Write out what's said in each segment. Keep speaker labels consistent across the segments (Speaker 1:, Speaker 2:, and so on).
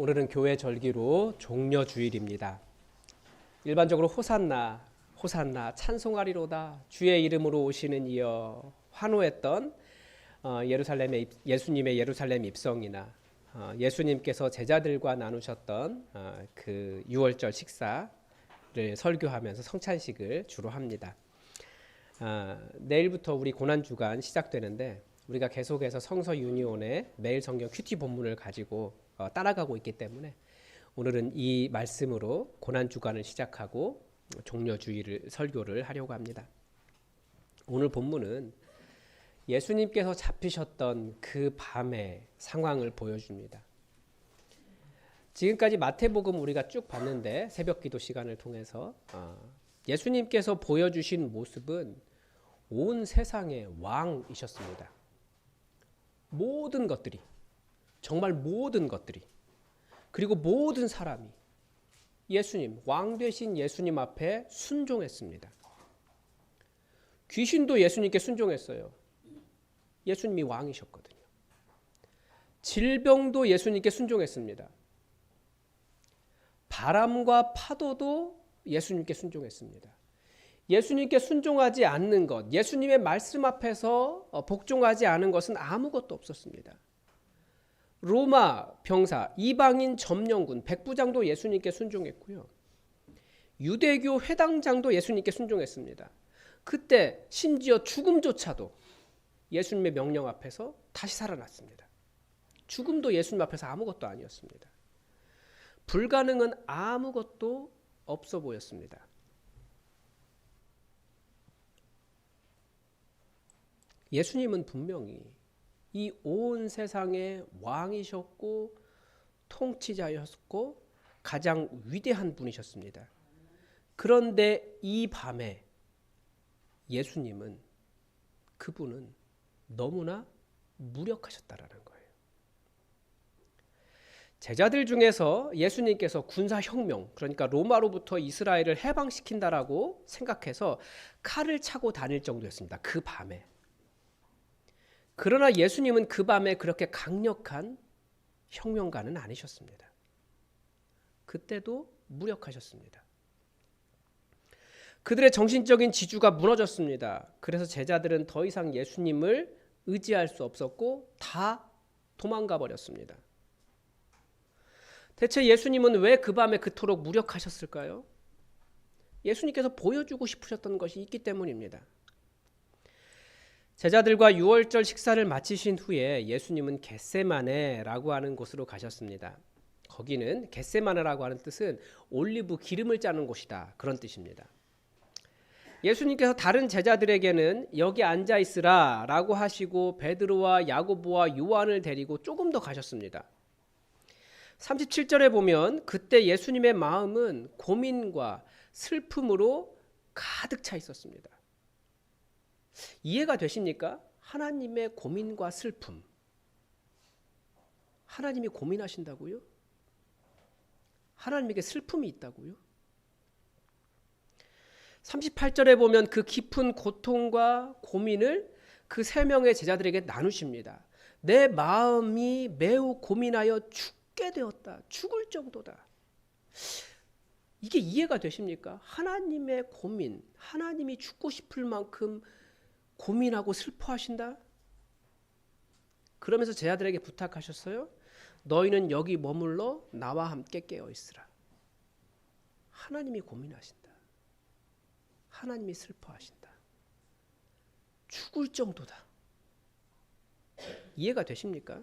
Speaker 1: 오늘은 교회 절기로 종려주일입니다. 일반적으로 호산나, 호산나 찬송하리로다 주의 이름으로 오시는 이여 환호했던 예수님의 예루살렘 입성이나 예수님께서 제자들과 나누셨던 그 유월절 식사를 설교하면서 성찬식을 주로 합니다. 내일부터 우리 고난주간 시작되는데 우리가 계속해서 성서유니온의 매일 성경 큐티 본문을 가지고 따라가고 있기 때문에 오늘은 이 말씀으로 고난주간을 시작하고 종려주일을 설교를 하려고 합니다. 오늘 본문은 예수님께서 잡히셨던 그 밤의 상황을 보여줍니다. 지금까지 마태복음 우리가 쭉 봤는데 새벽기도 시간을 통해서 예수님께서 보여주신 모습은 온 세상의 왕이셨습니다. 모든 것들이, 정말 모든 것들이, 그리고 모든 사람이 예수님, 왕 되신 예수님 앞에 순종했습니다. 귀신도 예수님께 순종했어요. 예수님이 왕이셨거든요. 질병도 예수님께 순종했습니다. 바람과 파도도 예수님께 순종했습니다. 예수님께 순종하지 않는 것, 예수님의 말씀 앞에서 복종하지 않은 것은 아무것도 없었습니다. 로마 병사, 이방인 점령군, 백부장도 예수님께 순종했고요. 유대교 회당장도 예수님께 순종했습니다. 그때 심지어 죽음조차도 예수님의 명령 앞에서 다시 살아났습니다. 죽음도 예수님 앞에서 아무것도 아니었습니다. 불가능은 아무것도 없어 보였습니다. 예수님은 분명히 이 온 세상의 왕이셨고 통치자였고 가장 위대한 분이셨습니다. 그런데 이 밤에 예수님은, 그분은 너무나 무력하셨다라는 거예요. 제자들 중에서 예수님께서 군사혁명, 그러니까 로마로부터 이스라엘을 해방시킨다라고 생각해서 칼을 차고 다닐 정도였습니다. 그 밤에. 그러나 예수님은 그 밤에 그렇게 강력한 혁명가는 아니셨습니다. 그때도 무력하셨습니다. 그들의 정신적인 지주가 무너졌습니다. 그래서 제자들은 더 이상 예수님을 의지할 수 없었고 다 도망가 버렸습니다. 대체 예수님은 왜 그 밤에 그토록 무력하셨을까요? 예수님께서 보여주고 싶으셨던 것이 있기 때문입니다. 제자들과 유월절 식사를 마치신 후에 예수님은 겟세마네라고 하는 곳으로 가셨습니다. 거기는 겟세마네라고 하는 뜻은 올리브 기름을 짜는 곳이다, 그런 뜻입니다. 예수님께서 다른 제자들에게는 여기 앉아 있으라 라고 하시고 베드로와 야고보와 요한을 데리고 조금 더 가셨습니다. 37절에 보면 그때 예수님의 마음은 고민과 슬픔으로 가득 차 있었습니다. 이해가 되십니까? 하나님의 고민과 슬픔. 하나님이 고민하신다고요? 하나님에게 슬픔이 있다고요? 38절에 보면 그 깊은 고통과 고민을 그 세 명의 제자들에게 나누십니다. 내 마음이 매우 고민하여 죽게 되었다. 죽을 정도다. 이게 이해가 되십니까? 하나님의 고민, 하나님이 죽고 싶을 만큼 고민하고 슬퍼하신다? 그러면서 제자들에게 부탁하셨어요. 너희는 여기 머물러 나와 함께 깨어있으라. 하나님이 고민하신다. 하나님이 슬퍼하신다. 죽을 정도다. 이해가 되십니까?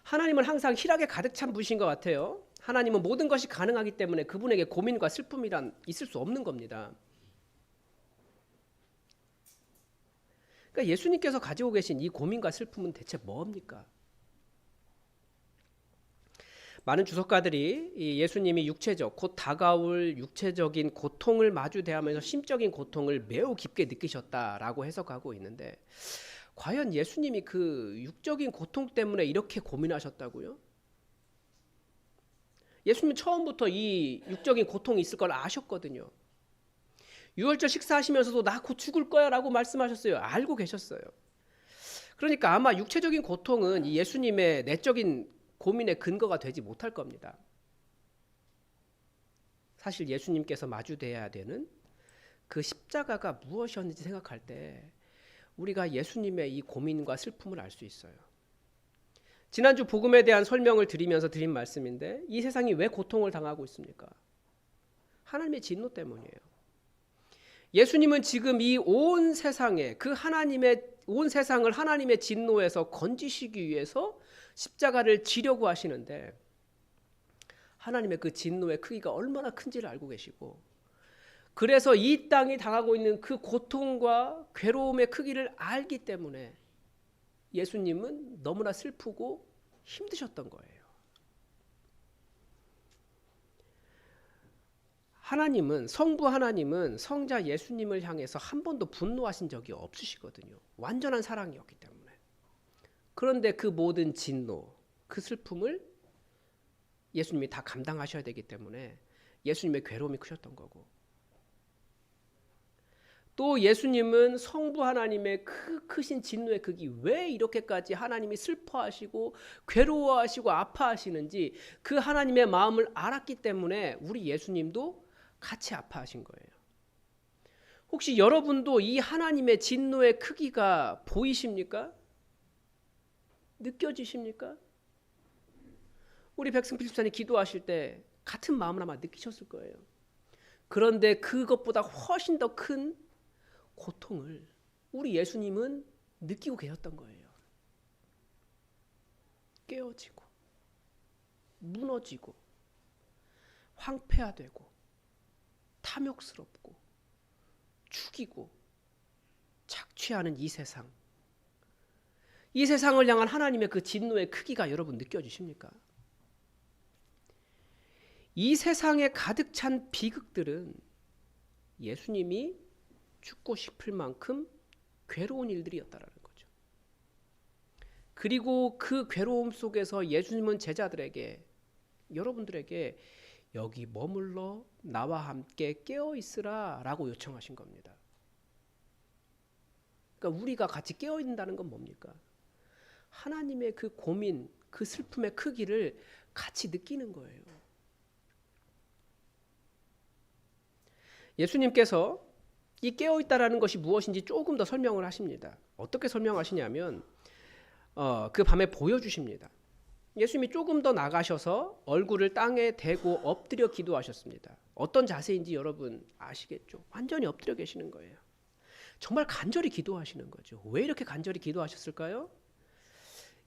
Speaker 1: 하나님은 항상 희락에 가득 찬 분이신 것 같아요. 하나님은 모든 것이 가능하기 때문에 그분에게 고민과 슬픔이란 있을 수 없는 겁니다. 그러니까 예수님께서 가지고 계신 이 고민과 슬픔은 대체 뭡니까? 많은 주석가들이 예수님이 육체적, 곧 다가올 육체적인 고통을 마주대하면서 심적인 고통을 매우 깊게 느끼셨다라고 해석하고 있는데, 과연 예수님이 그 육적인 고통 때문에 이렇게 고민하셨다고요? 예수님은 처음부터 이 육적인 고통이 있을 걸 아셨거든요. 유월절 식사하시면서도 나 곧 죽을 거야 라고 말씀하셨어요. 알고 계셨어요. 그러니까 아마 육체적인 고통은 예수님의 내적인 고민의 근거가 되지 못할 겁니다. 사실 예수님께서 마주대해야 되는 그 십자가가 무엇이었는지 생각할 때 우리가 예수님의 이 고민과 슬픔을 알 수 있어요. 지난주 복음에 대한 설명을 드리면서 드린 말씀인데 이 세상이 왜 고통을 당하고 있습니까? 하나님의 진노 때문이에요. 예수님은 지금 이 온 세상에 온 세상을 하나님의 진노에서 건지시기 위해서 십자가를 지려고 하시는데 하나님의 그 진노의 크기가 얼마나 큰지를 알고 계시고 그래서 이 땅이 당하고 있는 그 고통과 괴로움의 크기를 알기 때문에 예수님은 너무나 슬프고 힘드셨던 거예요. 성부 하나님은 성자 예수님을 향해서 한 번도 분노하신 적이 없으시거든요. 완전한 사랑이었기 때문에. 그런데 그 모든 진노, 그 슬픔을 예수님이 다 감당하셔야 되기 때문에 예수님의 괴로움이 크셨던 거고 또 예수님은 성부 하나님의 크신 진노의 극이 왜 이렇게까지 하나님이 슬퍼하시고 괴로워하시고 아파하시는지 그 하나님의 마음을 알았기 때문에 우리 예수님도 같이 아파하신 거예요. 혹시 여러분도 이 하나님의 진노의 크기가 보이십니까? 느껴지십니까? 우리 백승필 집사님 기도하실 때 같은 마음을 아마 느끼셨을 거예요. 그런데 그것보다 훨씬 더 큰 고통을 우리 예수님은 느끼고 계셨던 거예요. 깨어지고 무너지고 황폐화되고 탐욕스럽고 죽이고 착취하는 이 세상을 향한 하나님의 그 진노의 크기가 여러분 느껴지십니까? 이 세상에 가득 찬 비극들은 예수님이 죽고 싶을 만큼 괴로운 일들이었다라는 거죠. 그리고 그 괴로움 속에서 예수님은 제자들에게 여러분들에게 여기 머물러 나와 함께 깨어 있으라 라고 요청하신 겁니다. 그러니까 우리가 같이 깨어 있는다는 건 뭡니까? 하나님의 그 고민, 그 슬픔의 크기를 같이 느끼는 거예요. 예수님께서 이 깨어있다라는 것이 무엇인지 조금 더 설명을 하십니다. 어떻게 설명하시냐면 그 밤에 보여주십니다. 예수님이 조금 더 나가셔서 얼굴을 땅에 대고 엎드려 기도하셨습니다. 어떤 자세인지 여러분 아시겠죠? 완전히 엎드려 계시는 거예요. 정말 간절히 기도하시는 거죠. 왜 이렇게 간절히 기도하셨을까요?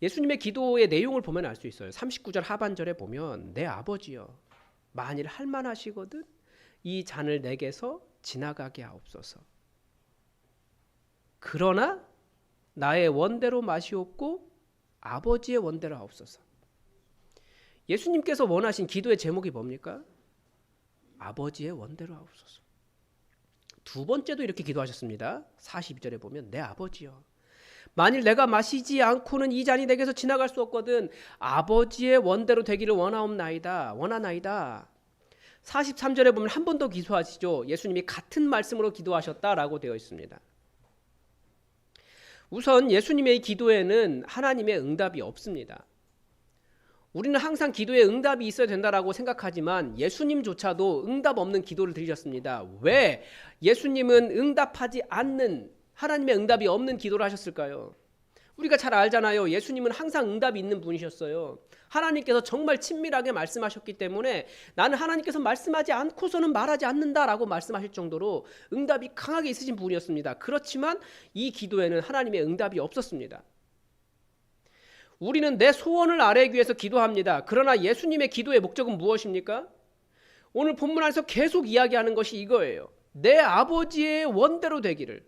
Speaker 1: 예수님의 기도의 내용을 보면 알 수 있어요. 39절 하반절에 보면 내 아버지여 만일 할만하시거든 이 잔을 내게서 지나가게 하옵소서. 그러나 나의 원대로 마시옵고 아버지의 원대로 하옵소서. 예수님께서 원하신 기도의 제목이 뭡니까? 아버지의 원대로 하옵소서. 두 번째도 이렇게 기도하셨습니다. 42절에 보면 내 아버지여 만일 내가 마시지 않고는 이 잔이 내게서 지나갈 수 없거든 아버지의 원대로 되기를 원하나이다. 43절에 보면 한 번 더 기도하시죠. 예수님이 같은 말씀으로 기도하셨다라고 되어 있습니다. 우선 예수님의 기도에는 하나님의 응답이 없습니다. 우리는 항상 기도에 응답이 있어야 된다라고 생각하지만 예수님조차도 응답 없는 기도를 드리셨습니다. 왜 예수님은 응답하지 않는 하나님의 응답이 없는 기도를 하셨을까요? 우리가 잘 알잖아요. 예수님은 항상 응답이 있는 분이셨어요. 하나님께서 정말 친밀하게 말씀하셨기 때문에 나는 하나님께서 말씀하지 않고서는 말하지 않는다라고 말씀하실 정도로 응답이 강하게 있으신 분이었습니다. 그렇지만 이 기도에는 하나님의 응답이 없었습니다. 우리는 내 소원을 아뢰기 위해서 기도합니다. 그러나 예수님의 기도의 목적은 무엇입니까? 오늘 본문 안에서 계속 이야기하는 것이 이거예요. 내 아버지의 원대로 되기를,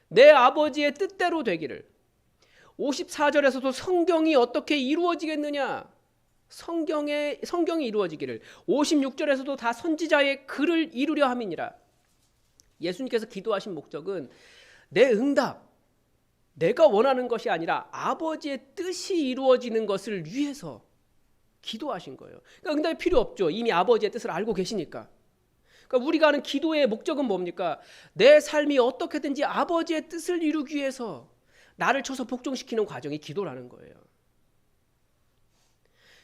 Speaker 1: 내 아버지의 뜻대로 되기를. 54절에서도 성경이 어떻게 이루어지겠느냐? 성경이 이루어지기를. 56절에서도 다 선지자의 글을 이루려 함이니라. 예수님께서 기도하신 목적은 내 응답, 내가 원하는 것이 아니라 아버지의 뜻이 이루어지는 것을 위해서 기도하신 거예요. 그러니까 응답이 필요 없죠. 이미 아버지의 뜻을 알고 계시니까. 그러니까 우리가 하는 기도의 목적은 뭡니까? 내 삶이 어떻게든지 아버지의 뜻을 이루기 위해서 나를 쳐서 복종시키는 과정이 기도라는 거예요.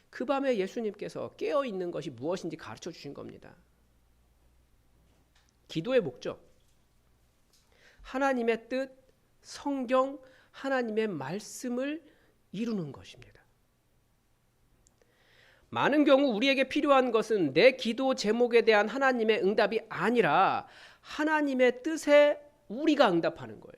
Speaker 1: 그 밤에 예수님께서 깨어 있는 것이 무엇인지 가르쳐 주신 겁니다. 기도의 목적, 하나님의 뜻, 성경, 하나님의 말씀을 이루는 것입니다. 많은 경우 우리에게 필요한 것은 내 기도 제목에 대한 하나님의 응답이 아니라 하나님의 뜻에 우리가 응답하는 거예요.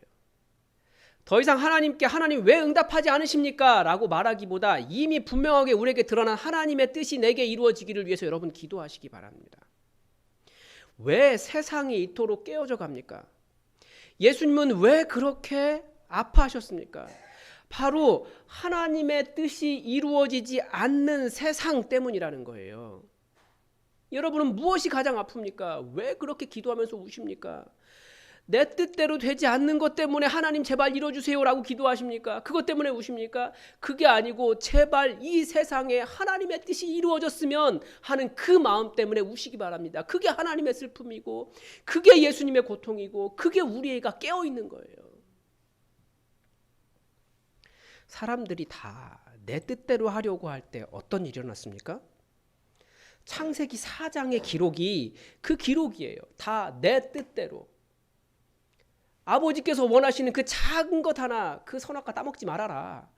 Speaker 1: 더 이상 하나님께 하나님 왜 응답하지 않으십니까? 라고 말하기보다 이미 분명하게 우리에게 드러난 하나님의 뜻이 내게 이루어지기를 위해서 여러분 기도하시기 바랍니다. 왜 세상이 이토록 깨어져 갑니까? 예수님은 왜 그렇게 아파하셨습니까? 바로 하나님의 뜻이 이루어지지 않는 세상 때문이라는 거예요. 여러분은 무엇이 가장 아픕니까? 왜 그렇게 기도하면서 우십니까? 내 뜻대로 되지 않는 것 때문에 하나님 제발 이뤄주세요라고 기도하십니까? 그것 때문에 우십니까? 그게 아니고 제발 이 세상에 하나님의 뜻이 이루어졌으면 하는 그 마음 때문에 우시기 바랍니다. 그게 하나님의 슬픔이고 그게 예수님의 고통이고 그게 우리가 깨어있는 거예요. 사람들이 다 내 뜻대로 하려고 할 때 어떤 일이 일어났습니까? 창세기 4장의 기록이 그 기록이에요. 다 내 뜻대로. 아버지께서 원하시는 그 작은 것 하나, 그 선악과 따먹지 말아라.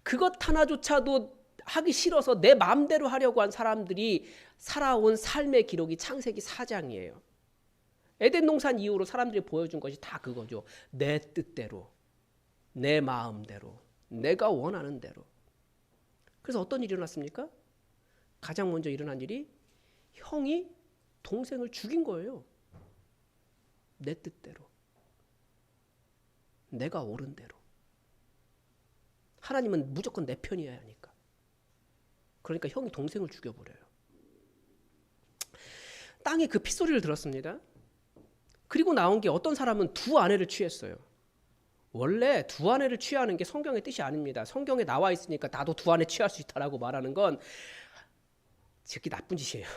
Speaker 1: 그것 하나조차도 하기 싫어서 내 마음대로 하려고 한 사람들이 살아온 삶의 기록이 창세기 4장이에요. 에덴 동산 이후로 사람들이 보여준 것이 다 그거죠. 내 뜻대로, 내 마음대로, 내가 원하는 대로. 그래서 어떤 일이 일어났습니까? 가장 먼저 일어난 일이 형이 동생을 죽인 거예요. 내 뜻대로. 내가 옳은 대로. 하나님은 무조건 내 편이어야 하니까. 그러니까 형이 동생을 죽여버려요. 땅이 그 핏소리를 들었습니다. 그리고 나온 게 어떤 사람은 두 아내를 취했어요. 원래 두 아내를 취하는 게 성경의 뜻이 아닙니다. 성경에 나와 있으니까 나도 두 아내 취할 수 있다라고 말하는 건 그게 나쁜 짓이에요.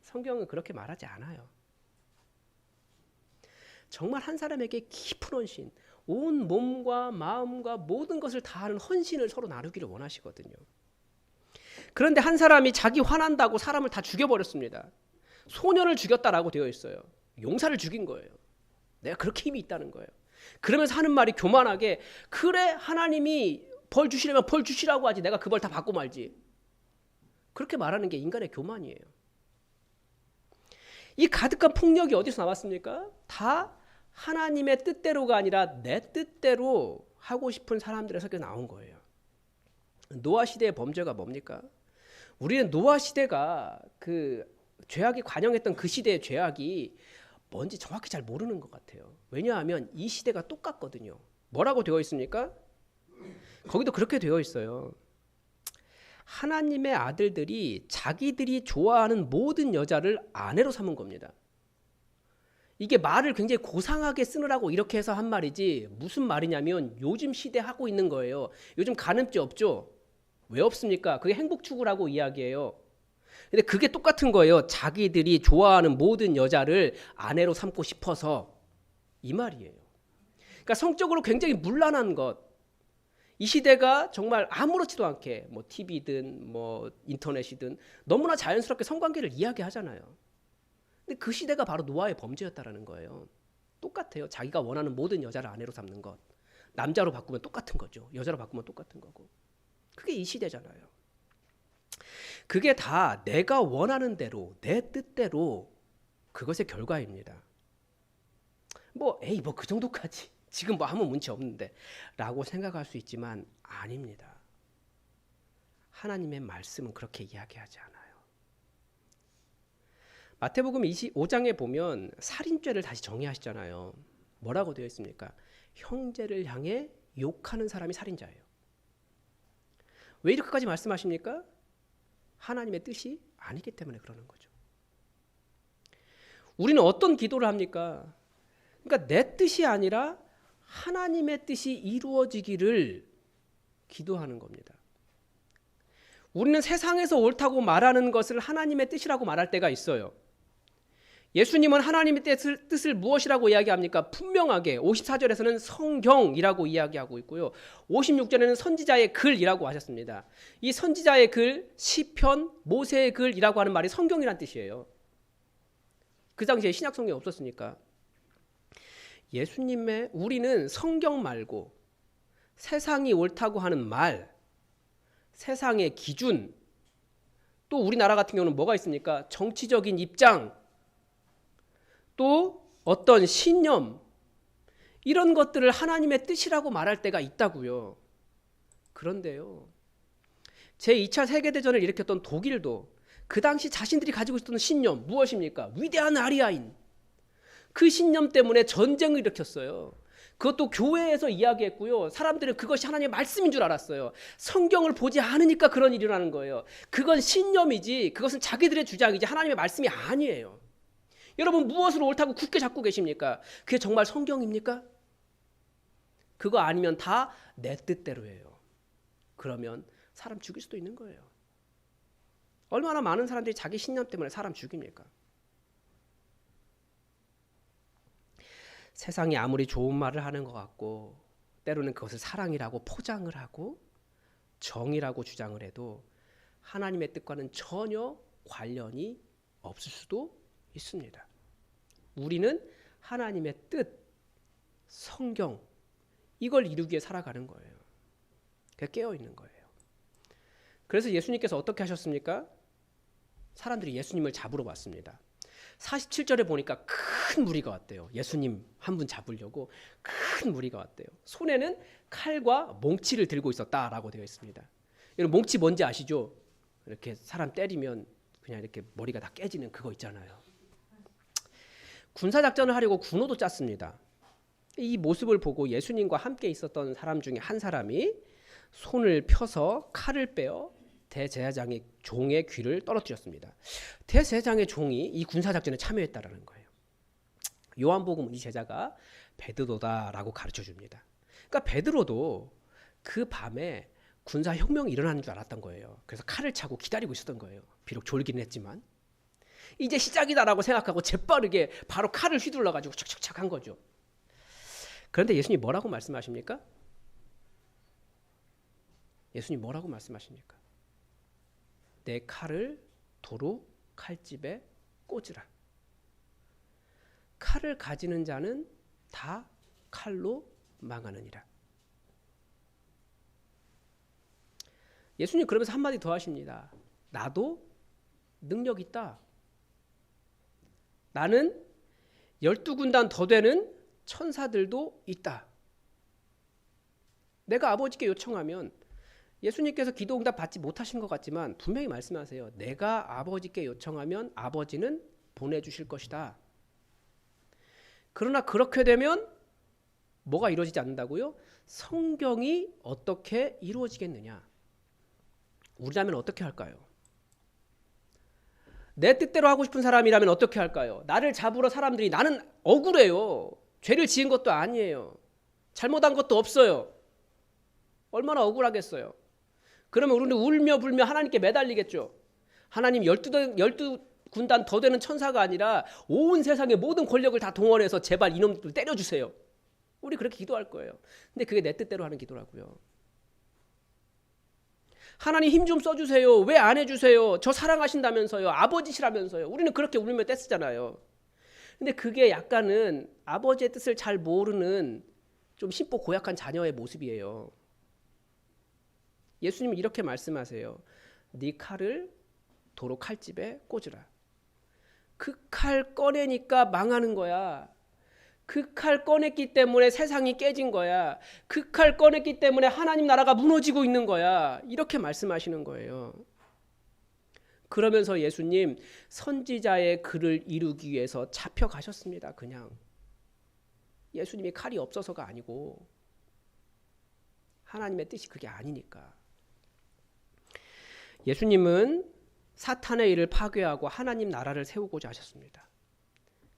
Speaker 1: 성경은 그렇게 말하지 않아요. 정말 한 사람에게 깊은 헌신, 온 몸과 마음과 모든 것을 다하는 헌신을 서로 나누기를 원하시거든요. 그런데 한 사람이 자기 화난다고 사람을 다 죽여버렸습니다. 소년을 죽였다라고 되어 있어요. 용사를 죽인 거예요. 내가 그렇게 힘이 있다는 거예요. 그러면서 하는 말이 교만하게 그래 하나님이 벌 주시려면 벌 주시라고 하지 내가 그 벌 다 받고 말지. 그렇게 말하는 게 인간의 교만이에요. 이 가득한 폭력이 어디서 나왔습니까? 다 하나님의 뜻대로가 아니라 내 뜻대로 하고 싶은 사람들에서 나온 거예요. 노아 시대의 범죄가 뭡니까? 우리는 노아 시대가 그 죄악이 관영했던 그 시대의 죄악이 뭔지 정확히 잘 모르는 것 같아요. 왜냐하면 이 시대가 똑같거든요. 뭐라고 되어 있습니까? 거기도 그렇게 되어 있어요. 하나님의 아들들이 자기들이 좋아하는 모든 여자를 아내로 삼은 겁니다. 이게 말을 굉장히 고상하게 쓰느라고 이렇게 해서 한 말이지 무슨 말이냐면 요즘 시대 하고 있는 거예요. 요즘 간음죄 없죠? 왜 없습니까? 그게 행복 추구라고 이야기해요. 근데 그게 똑같은 거예요. 자기들이 좋아하는 모든 여자를 아내로 삼고 싶어서 이 말이에요. 그러니까 성적으로 굉장히 문란한 것. 이 시대가 정말 아무렇지도 않게 뭐 TV든 뭐 인터넷이든 너무나 자연스럽게 성관계를 이야기하잖아요. 근데 그 시대가 바로 노아의 범죄였다라는 거예요. 똑같아요. 자기가 원하는 모든 여자를 아내로 삼는 것. 남자로 바꾸면 똑같은 거죠. 여자로 바꾸면 똑같은 거고. 그게 이 시대잖아요. 그게 다 내가 원하는 대로 내 뜻대로 그것의 결과입니다. 뭐 그 정도까지 지금 뭐 아무 문제 없는데 라고 생각할 수 있지만 아닙니다. 하나님의 말씀은 그렇게 이야기하지 않아요. 마태복음 25장에 보면 살인죄를 다시 정의하시잖아요. 뭐라고 되어 있습니까? 형제를 향해 욕하는 사람이 살인자예요. 왜 이렇게까지 말씀하십니까? 하나님의 뜻이 아니기 때문에 그러는 거죠. 우리는 어떤 기도를 합니까? 그러니까 내 뜻이 아니라 하나님의 뜻이 이루어지기를 기도하는 겁니다. 우리는 세상에서 옳다고 말하는 것을 하나님의 뜻이라고 말할 때가 있어요. 예수님은 하나님의 뜻을 무엇이라고 이야기합니까? 분명하게 54절에서는 성경이라고 이야기하고 있고요. 56절에는 선지자의 글이라고 하셨습니다. 이 선지자의 글, 시편, 모세의 글이라고 하는 말이 성경이란 뜻이에요. 그 당시에 신약 성경이 없었으니까. 우리는 성경 말고 세상이 옳다고 하는 말, 세상의 기준, 또 우리나라 같은 경우는 뭐가 있습니까? 정치적인 입장, 또 어떤 신념, 이런 것들을 하나님의 뜻이라고 말할 때가 있다고요. 그런데요, 제2차 세계대전을 일으켰던 독일도 그 당시 자신들이 가지고 있었던 신념 무엇입니까? 위대한 아리아인. 그 신념 때문에 전쟁을 일으켰어요. 그것도 교회에서 이야기했고요. 사람들은 그것이 하나님의 말씀인 줄 알았어요. 성경을 보지 않으니까 그런 일이 일어나는 거예요. 그건 신념이지, 그것은 자기들의 주장이지 하나님의 말씀이 아니에요. 여러분, 무엇을 옳다고 굳게 잡고 계십니까? 그게 정말 성경입니까? 그거 아니면 다 내 뜻대로예요. 그러면 사람 죽일 수도 있는 거예요. 얼마나 많은 사람들이 자기 신념 때문에 사람 죽입니까? 세상이 아무리 좋은 말을 하는 것 같고 때로는 그것을 사랑이라고 포장을 하고 정의라고 주장을 해도 하나님의 뜻과는 전혀 관련이 없을 수도 있습니다. 우리는 하나님의 뜻, 성경, 이걸 이루기 위해 살아가는 거예요. 깨어 있는 거예요. 그래서 예수님께서 어떻게 하셨습니까? 사람들이 예수님을 잡으러 왔습니다. 47절에 보니까 큰 무리가 왔대요. 예수님 한 분 잡으려고 큰 무리가 왔대요. 손에는 칼과 몽치를 들고 있었다라고 되어 있습니다. 여러분, 몽치 뭔지 아시죠? 이렇게 사람 때리면 그냥 이렇게 머리가 다 깨지는 그거 있잖아요. 군사작전을 하려고 군호도 짰습니다. 이 모습을 보고 예수님과 함께 있었던 사람 중에 한 사람이 손을 펴서 칼을 빼어 대제사장의 종의 귀를 떨어뜨렸습니다. 대제사장의 종이 이 군사작전에 참여했다라는 거예요. 요한복음은 이 제자가 베드로다라고 가르쳐줍니다. 그러니까 베드로도 그 밤에 군사혁명이 일어나는 줄 알았던 거예요. 그래서 칼을 차고 기다리고 있었던 거예요. 비록 졸기는 했지만 이제 시작이다라고 생각하고 재빠르게 바로 칼을 휘둘러가지고 척척척 한 거죠. 그런데 예수님 뭐라고 말씀하십니까? 예수님 뭐라고 말씀하십니까? 내 칼을 도로 칼집에 꽂으라. 칼을 가지는 자는 다 칼로 망하느니라. 예수님 그러면서 한마디 더 하십니다. 나도 능력 있다. 나는 12군단 더 되는 천사들도 있다. 내가 아버지께 요청하면, 예수님께서 기도 응답 받지 못하신 것 같지만 분명히 말씀하세요. 내가 아버지께 요청하면 아버지는 보내주실 것이다. 그러나 그렇게 되면 뭐가 이루어지지 않는다고요? 성경이 어떻게 이루어지겠느냐? 우리라면 어떻게 할까요? 내 뜻대로 하고 싶은 사람이라면 어떻게 할까요? 나를 잡으러 사람들이, 나는 억울해요. 죄를 지은 것도 아니에요. 잘못한 것도 없어요. 얼마나 억울하겠어요. 그러면 우리는 울며 불며 하나님께 매달리겠죠. 하나님, 12군단 더 되는 천사가 아니라 온 세상의 모든 권력을 다 동원해서 제발 이놈들 때려주세요. 우리 그렇게 기도할 거예요. 근데 그게 내 뜻대로 하는 기도라고요. 하나님 힘 좀 써주세요. 왜 안 해주세요? 저 사랑하신다면서요. 아버지시라면서요. 우리는 그렇게 울며 떼쓰잖아요. 근데 그게 약간은 아버지의 뜻을 잘 모르는 좀 심보 고약한 자녀의 모습이에요. 예수님은 이렇게 말씀하세요. 네 칼을 도로 칼집에 꽂으라. 그 칼 꺼내니까 망하는 거야. 그 칼 꺼냈기 때문에 세상이 깨진 거야. 그 칼 꺼냈기 때문에 하나님 나라가 무너지고 있는 거야. 이렇게 말씀하시는 거예요. 그러면서 예수님 선지자의 글을 이루기 위해서 잡혀가셨습니다. 그냥. 예수님이 칼이 없어서가 아니고 하나님의 뜻이 그게 아니니까. 예수님은 사탄의 일을 파괴하고 하나님 나라를 세우고자 하셨습니다.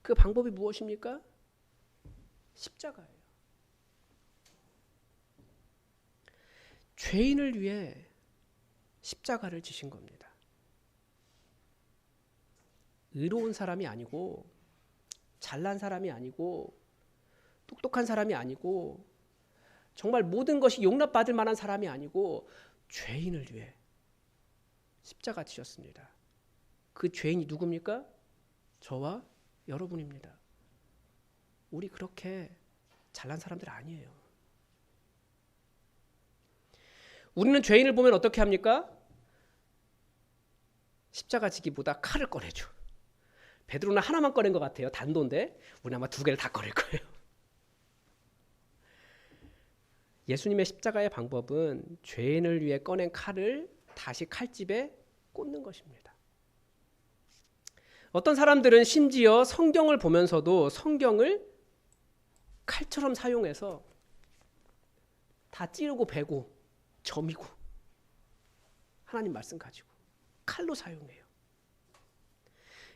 Speaker 1: 그 방법이 무엇입니까? 십자가예요. 죄인을 위해 십자가를 지신 겁니다. 의로운 사람이 아니고 잘난 사람이 아니고 똑똑한 사람이 아니고 정말 모든 것이 용납받을 만한 사람이 아니고 죄인을 위해 십자가 지셨습니다. 그 죄인이 누굽니까? 저와 여러분입니다. 우리 그렇게 잘난 사람들 아니에요. 우리는 죄인을 보면 어떻게 합니까? 십자가 지기보다 칼을 꺼내죠. 베드로는 하나만 꺼낸 것 같아요. 단도인데 우리는 아마 두 개를 다 꺼낼 거예요. 예수님의 십자가의 방법은 죄인을 위해 꺼낸 칼을 다시 칼집에 꽂는 것입니다. 어떤 사람들은 심지어 성경을 보면서도 성경을 칼처럼 사용해서 다 찌르고 베고 점이고 하나님 말씀 가지고 칼로 사용해요.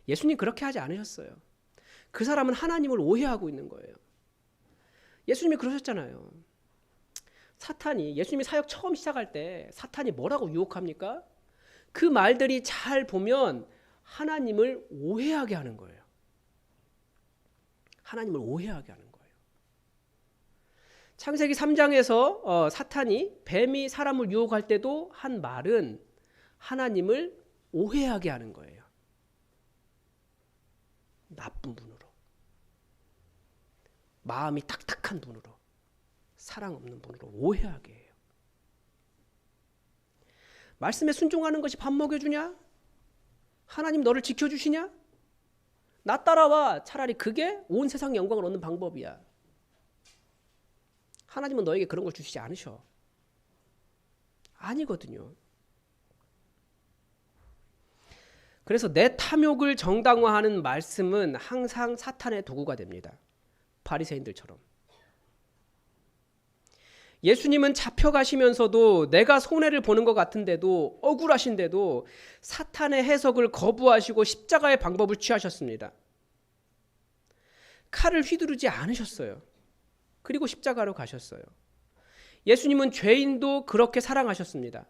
Speaker 1: 예수님 그렇게 하지 않으셨어요. 그 사람은 하나님을 오해하고 있는 거예요. 예수님이 그러셨잖아요. 사탄이 예수님이 사역 처음 시작할 때 사탄이 뭐라고 유혹합니까? 그 말들이 잘 보면 하나님을 오해하게 하는 거예요. 하나님을 오해하게 하는 거예요. 창세기 3장에서 사탄이 뱀이 사람을 유혹할 때도 한 말은 하나님을 오해하게 하는 거예요. 나쁜 분으로, 마음이 딱딱한 분으로, 사랑 없는 분으로 오해하게 해요. 말씀에 순종하는 것이 밥 먹여주냐? 하나님 너를 지켜주시냐? 나 따라와. 차라리 그게 온 세상 영광을 얻는 방법이야. 하나님은 너에게 그런 걸 주시지 않으셔. 아니거든요. 그래서 내 탐욕을 정당화하는 말씀은 항상 사탄의 도구가 됩니다. 바리새인들처럼. 예수님은 잡혀가시면서도 내가 손해를 보는 것 같은데도 억울하신데도 사탄의 해석을 거부하시고 십자가의 방법을 취하셨습니다. 칼을 휘두르지 않으셨어요. 그리고 십자가로 가셨어요. 예수님은 죄인도 그렇게 사랑하셨습니다.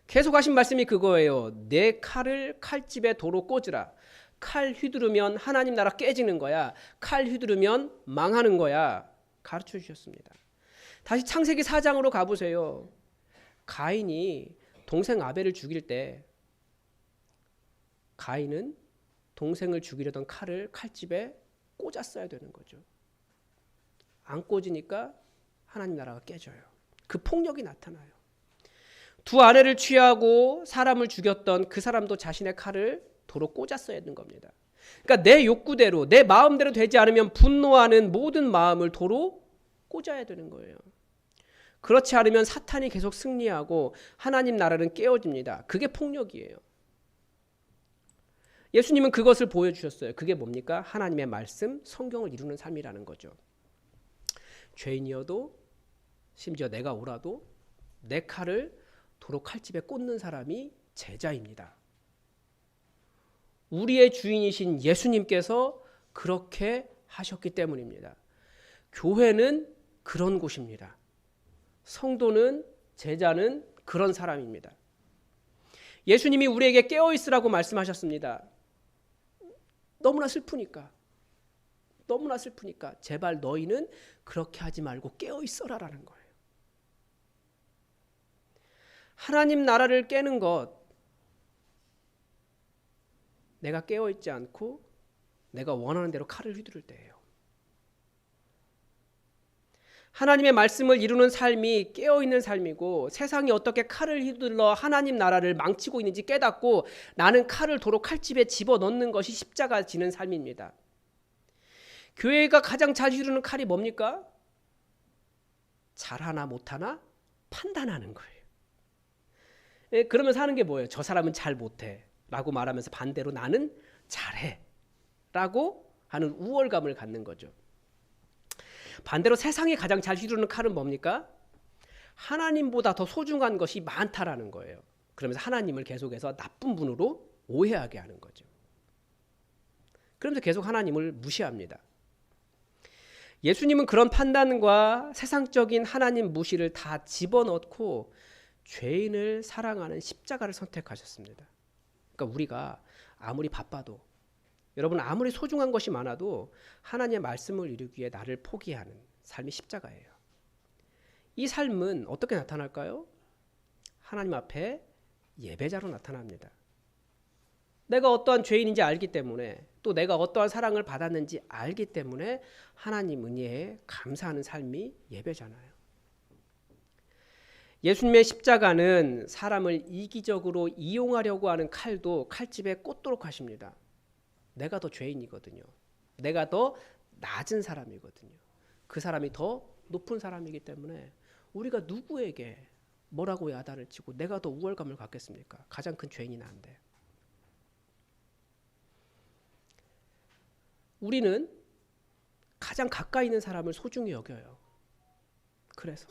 Speaker 1: 계속 하신 말씀이 그거예요. 내 칼을 칼집에 도로 꽂으라. 칼 휘두르면 하나님 나라 깨지는 거야. 칼 휘두르면 망하는 거야. 가르쳐 주셨습니다. 다시 창세기 4장으로 가보세요. 가인이 동생 아벨을 죽일 때 가인은 동생을 죽이려던 칼을 칼집에 꽂았어야 되는 거죠. 안 꽂으니까 하나님 나라가 깨져요. 그 폭력이 나타나요. 두 아내를 취하고 사람을 죽였던 그 사람도 자신의 칼을 도로 꽂았어야 하는 겁니다. 그러니까 내 욕구대로 내 마음대로 되지 않으면 분노하는 모든 마음을 도로 꽂아야 되는 거예요. 그렇지 않으면 사탄이 계속 승리하고 하나님 나라는 깨어집니다. 그게 폭력이에요. 예수님은 그것을 보여주셨어요. 그게 뭡니까? 하나님의 말씀, 성경을 이루는 삶이라는 거죠. 죄인이어도 심지어 내가 오라도 내 칼을 도로 칼집에 꽂는 사람이 제자입니다. 우리의 주인이신 예수님께서 그렇게 하셨기 때문입니다. 교회는 그런 곳입니다. 성도는, 제자는 그런 사람입니다. 예수님이 우리에게 깨어있으라고 말씀하셨습니다. 너무나 슬프니까 제발 너희는 그렇게 하지 말고 깨어있어라라는 거예요. 하나님 나라를 깨는 것, 내가 깨어있지 않고 내가 원하는 대로 칼을 휘두를 때예요. 하나님의 말씀을 이루는 삶이 깨어있는 삶이고 세상이 어떻게 칼을 휘둘러 하나님 나라를 망치고 있는지 깨닫고 나는 칼을 도로 칼집에 집어넣는 것이 십자가 지는 삶입니다. 교회가 가장 잘 휘두르는 칼이 뭡니까? 잘하나 못하나 판단하는 거예요. 그러면서 하는 게 뭐예요? 저 사람은 잘 못해 라고 말하면서 반대로 나는 잘해 라고 하는 우월감을 갖는 거죠. 반대로 세상이 가장 잘 휘두르는 칼은 뭡니까? 하나님보다 더 소중한 것이 많다라는 거예요. 그러면서 하나님을 계속해서 나쁜 분으로 오해하게 하는 거죠. 그러면서 계속 하나님을 무시합니다. 예수님은 그런 판단과 세상적인 하나님 무시를 다 집어넣고 죄인을 사랑하는 십자가를 선택하셨습니다. 그러니까 우리가 아무리 바빠도 여러분 아무리 소중한 것이 많아도 하나님의 말씀을 이루기 위해 나를 포기하는 삶이 십자가예요. 이 삶은 어떻게 나타날까요? 하나님 앞에 예배자로 나타납니다. 내가 어떠한 죄인인지 알기 때문에 또 내가 어떠한 사랑을 받았는지 알기 때문에 하나님 은혜에 감사하는 삶이 예배잖아요. 예수님의 십자가는 사람을 이기적으로 이용하려고 하는 칼도 칼집에 꽂도록 하십니다. 내가 더 죄인이거든요. 내가 더 낮은 사람이거든요. 그 사람이 더 높은 사람이기 때문에 우리가 누구에게 뭐라고 야단을 치고 내가 더 우월감을 갖겠습니까? 가장 큰 죄인이 나인데. 우리는 가장 가까이 있는 사람을 소중히 여겨요. 그래서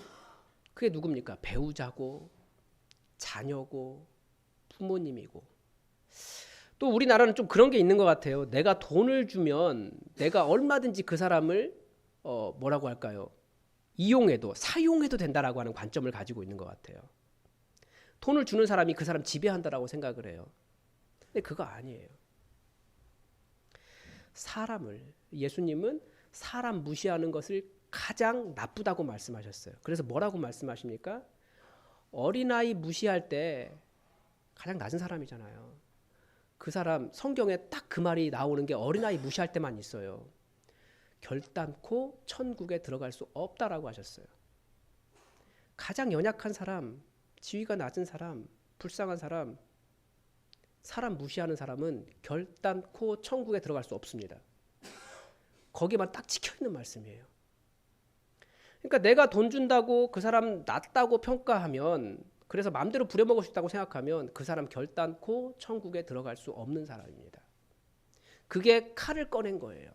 Speaker 1: 그게 누굽니까? 배우자고 자녀고 부모님이고. 또 우리나라는 좀 그런 게 있는 것 같아요. 내가 돈을 주면 내가 얼마든지 그 사람을 뭐라고 할까요? 이용해도 사용해도 된다라고 하는 관점을 가지고 있는 것 같아요. 돈을 주는 사람이 그 사람 지배한다라고 생각을 해요. 근데 그거 아니에요. 예수님은 사람 무시하는 것을 가장 나쁘다고 말씀하셨어요. 그래서 뭐라고 말씀하십니까? 어린아이 무시할 때 가장 낮은 사람이잖아요. 그 사람 성경에 딱 그 말이 나오는 게 어린아이 무시할 때만 있어요. 결단코 천국에 들어갈 수 없다라고 하셨어요. 가장 연약한 사람, 지위가 낮은 사람, 불쌍한 사람, 사람 무시하는 사람은 결단코 천국에 들어갈 수 없습니다. 거기만 딱 찍혀있는 말씀이에요. 그러니까 내가 돈 준다고 그 사람 낮다고 평가하면, 그래서 마음대로 부려먹을 수 있다고 생각하면 그 사람 결단코 천국에 들어갈 수 없는 사람입니다. 그게 칼을 꺼낸 거예요.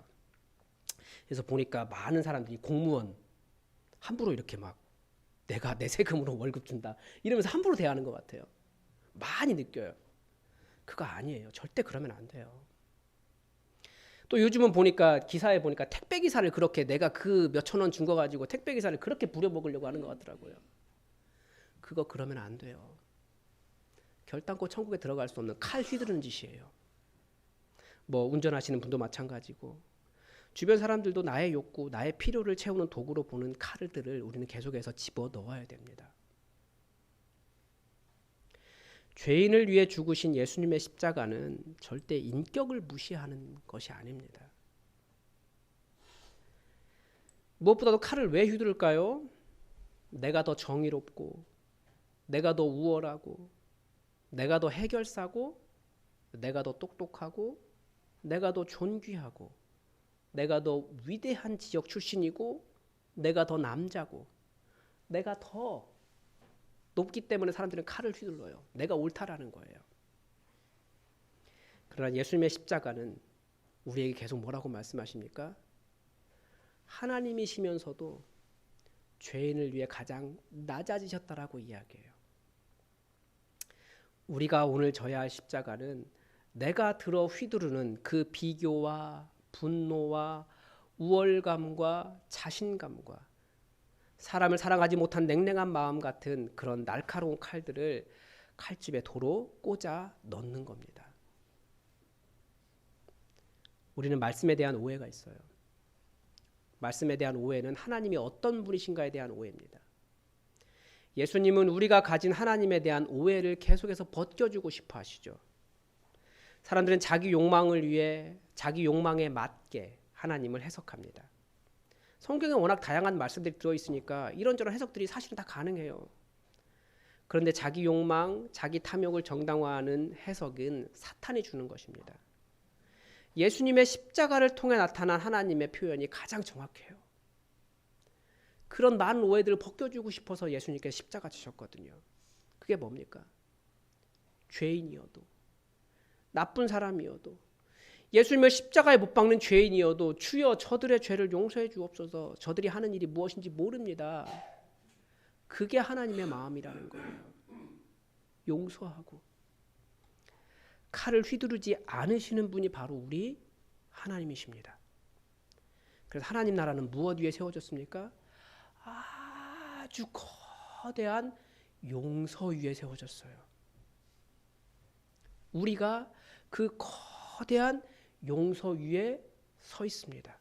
Speaker 1: 그래서 보니까 많은 사람들이 공무원 함부로 이렇게 막 내가 내 세금으로 월급 준다 이러면서 함부로 대하는 것 같아요. 많이 느껴요. 그거 아니에요. 절대 그러면 안 돼요. 또 요즘은 보니까 기사에 보니까 택배 기사를 그렇게 내가 그 몇천 원 준 거 가지고 택배 기사를 그렇게 부려먹으려고 하는 것 같더라고요. 그거 그러면 안 돼요. 결단코 천국에 들어갈 수 없는 칼 휘두르는 짓이에요. 뭐 운전하시는 분도 마찬가지고 주변 사람들도 나의 욕구, 나의 필요를 채우는 도구로 보는 칼들을 우리는 계속해서 집어넣어야 됩니다. 죄인을 위해 죽으신 예수님의 십자가는 절대 인격을 무시하는 것이 아닙니다. 무엇보다도 칼을 왜 휘두를까요? 내가 더 정의롭고, 내가 더 우월하고, 내가 더 해결사고, 내가 더 똑똑하고, 내가 더 존귀하고, 내가 더 위대한 지역 출신이고, 내가 더 남자고, 내가 더 높기 때문에 사람들은 칼을 휘둘러요. 내가 옳다라는 거예요. 그러나 예수님의 십자가는 우리에게 계속 뭐라고 말씀하십니까? 하나님이시면서도 죄인을 위해 가장 낮아지셨다라고 이야기해요. 우리가 오늘 져야 할 십자가는 내가 들어 휘두르는 그 비교와 분노와 우월감과 자신감과 사람을 사랑하지 못한 냉랭한 마음 같은 그런 날카로운 칼들을 칼집에 도로 꽂아 넣는 겁니다. 우리는 말씀에 대한 오해가 있어요. 말씀에 대한 오해는 하나님이 어떤 분이신가에 대한 오해입니다. 예수님은 우리가 가진 하나님에 대한 오해를 계속해서 벗겨주고 싶어 하시죠. 사람들은 자기 욕망을 위해 자기 욕망에 맞게 하나님을 해석합니다. 성경에 워낙 다양한 말씀들이 들어있으니까 이런저런 해석들이 사실은 다 가능해요. 그런데 자기 욕망, 자기 탐욕을 정당화하는 해석은 사탄이 주는 것입니다. 예수님의 십자가를 통해 나타난 하나님의 표현이 가장 정확해요. 그런 많은 오해들을 벗겨주고 싶어서 예수님께서 십자가 지셨거든요. 그게 뭡니까? 죄인이어도, 나쁜 사람이어도, 예수님을 십자가에 못 박는 죄인이어도 주여 저들의 죄를 용서해 주옵소서, 저들이 하는 일이 무엇인지 모릅니다. 그게 하나님의 마음이라는 거예요. 용서하고 칼을 휘두르지 않으시는 분이 바로 우리 하나님이십니다. 그래서 하나님 나라는 무엇 위에 세워졌습니까? 아주 거대한 용서 위에 세워졌어요. 우리가 그 거대한 용서 위에 서 있습니다.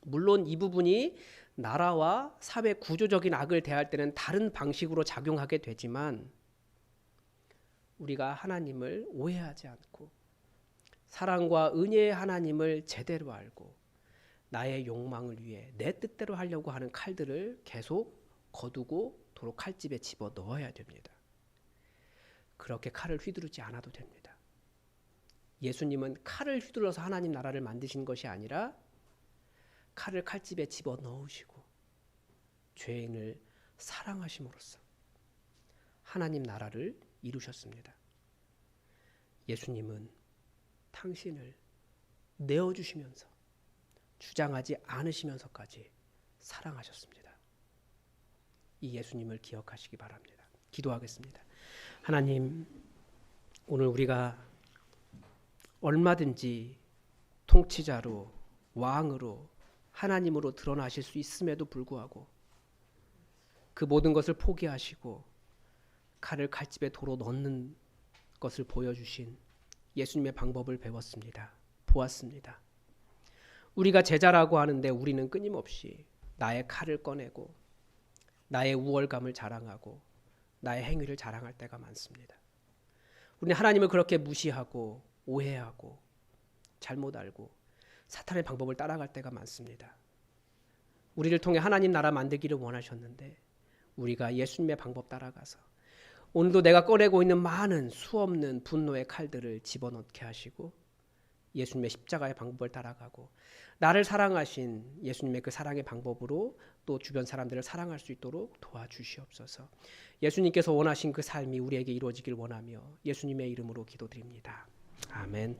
Speaker 1: 물론 이 부분이 나라와 사회 구조적인 악을 대할 때는 다른 방식으로 작용하게 되지만 우리가 하나님을 오해하지 않고 사랑과 은혜의 하나님을 제대로 알고 나의 욕망을 위해 내 뜻대로 하려고 하는 칼들을 계속 거두고 도로 칼집에 집어 넣어야 됩니다. 그렇게 칼을 휘두르지 않아도 됩니다. 예수님은 칼을 휘둘러서 하나님 나라를 만드신 것이 아니라 칼을 칼집에 집어 넣으시고 죄인을 사랑하심으로써 하나님 나라를 이루셨습니다. 예수님은 당신을 내어주시면서 주장하지 않으시면서까지 사랑하셨습니다. 이 예수님을 기억하시기 바랍니다. 기도하겠습니다. 하나님, 오늘 우리가 얼마든지 통치자로, 왕으로, 하나님으로 드러나실 수 있음에도 불구하고 그 모든 것을 포기하시고 칼을 칼집에 도로 넣는 것을 보여주신 예수님의 방법을 배웠습니다. 보았습니다. 우리가 제자라고 하는데 우리는 끊임없이 나의 칼을 꺼내고 나의 우월감을 자랑하고 나의 행위를 자랑할 때가 많습니다. 우리는 하나님을 그렇게 무시하고 오해하고 잘못 알고 사탄의 방법을 따라갈 때가 많습니다. 우리를 통해 하나님 나라 만들기를 원하셨는데 우리가 예수님의 방법 따라가서 오늘도 내가 꺼내고 있는 많은 수없는 분노의 칼들을 집어넣게 하시고 예수님의 십자가의 방법을 따라가고 나를 사랑하신 예수님의 그 사랑의 방법으로 또 주변 사람들을 사랑할 수 있도록 도와주시옵소서. 예수님께서 원하신 그 삶이 우리에게 이루어지길 원하며 예수님의 이름으로 기도드립니다. 아멘.